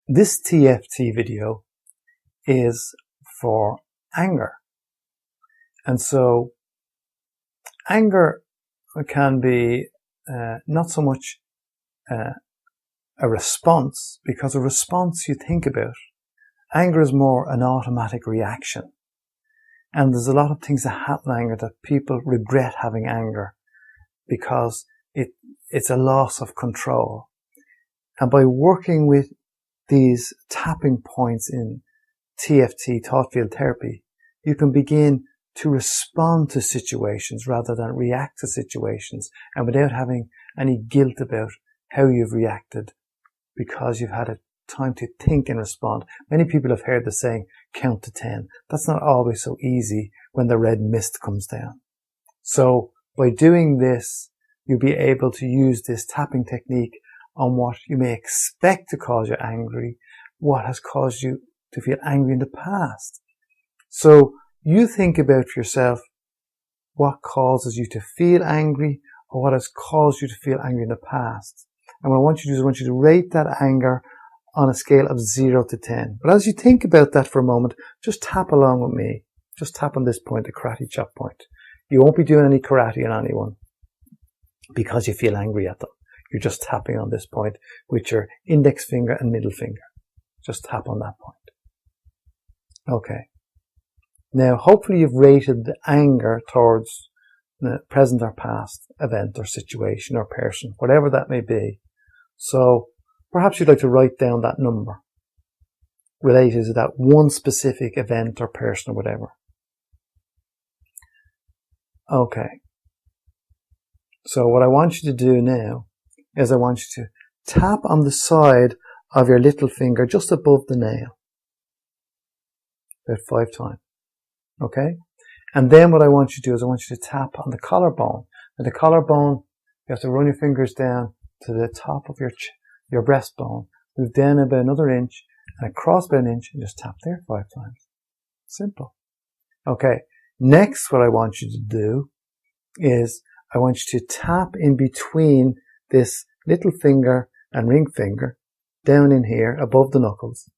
This TFT video is for anger. And so anger can be not so much a response, because a response you think about. Anger is more an automatic reaction. And there's a lot of things that happen in anger that people regret having anger because it's a loss of control. And by working with these tapping points in TFT, thought field therapy, you can begin to respond to situations rather than react to situations, and without having any guilt about how you've reacted, because you've had a time to think and respond. Many people have heard the saying, count to 10. That's not always so easy when the red mist comes down. So by doing this, you'll be able to use this tapping technique on what you may expect to cause you angry, what has caused you to feel angry in the past. So you think about yourself what causes you to feel angry, or what has caused you to feel angry in the past. And what I want you to do is I want you to rate that anger on a scale of 0 to 10. But as you think about that for a moment, just tap along with me. Just tap on this point, the karate chop point. You won't be doing any karate on anyone because you feel angry at them. You're just tapping on this point with your index finger and middle finger. Just tap on that point. Okay. Now, hopefully you've rated the anger towards the present or past event or situation or person, whatever that may be. So perhaps you'd like to write down that number related to that one specific event or person or whatever. Okay. So what I want you to do now is I want you to tap on the side of your little finger just above the nail. About 5 times. Okay? And then what I want you to do is I want you to tap on the collarbone. And the collarbone, you have to run your fingers down to the top of your breastbone. Move down about another inch and across about an inch and just tap there 5 times. Simple. Okay. Next, what I want you to do is I want you to tap in between this little finger and ring finger down in here above the knuckles.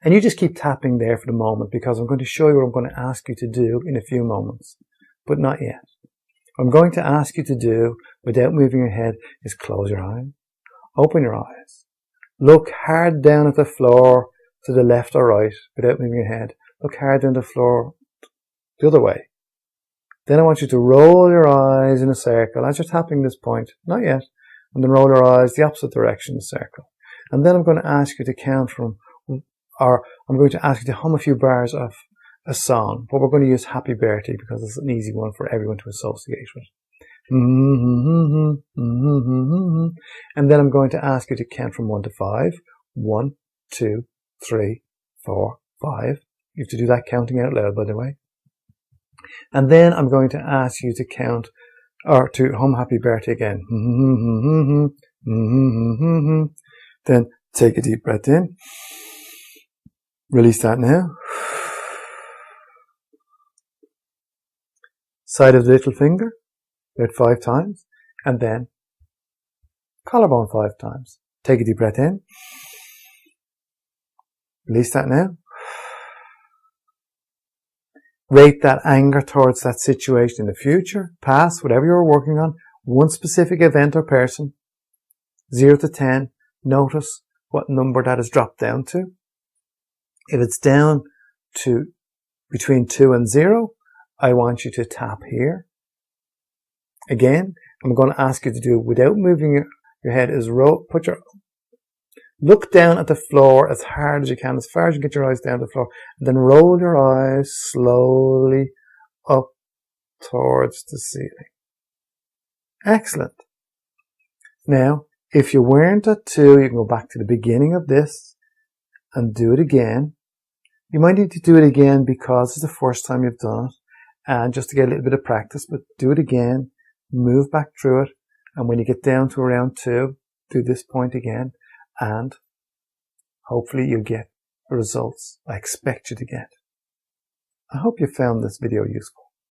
And you just keep tapping there for the moment, because I'm going to show you what I'm going to ask you to do in a few moments, but not yet. What I'm going to ask you to do without moving your head is close your eyes, open your eyes, look hard down at the floor to the left or right without moving your head. Look hard down the floor the other way. Then I want you to roll your eyes in a circle as you're tapping this point. Not yet. And then roll your eyes the opposite direction in a circle. And then I'm going to ask you to count from, or I'm going to ask you to hum a few bars of a song. But we're going to use Happy Birthday because it's an easy one for everyone to associate with. And then I'm going to ask you to count from 1 to 5. 1, 2, 3, 4, 5. You have to do that counting out loud, by the way. And then I'm going to ask you to count, or to hum Happy Birthday again. Then take a deep breath in. Release that now. Side of the little finger, about 5 times. And then collarbone 5 times. Take a deep breath in. Release that now. Rate that anger towards that situation in the future, past, whatever you're working on, one specific event or person, 0 to 10. Notice what number that is dropped down to. If it's down to between 2 and 0, I want you to tap here. Again, I'm going to ask you to do, without moving your head, is look down at the floor as hard as you can, as far as you get your eyes down to the floor, and then roll your eyes slowly up towards the ceiling. Excellent. Now, if you weren't at 2, you can go back to the beginning of this and do it again. You might need to do it again because it's the first time you've done it, and just to get a little bit of practice, but do it again, move back through it, and when you get down to around 2, do this point again, and hopefully you'll get the results I expect you to get. I hope you found this video useful.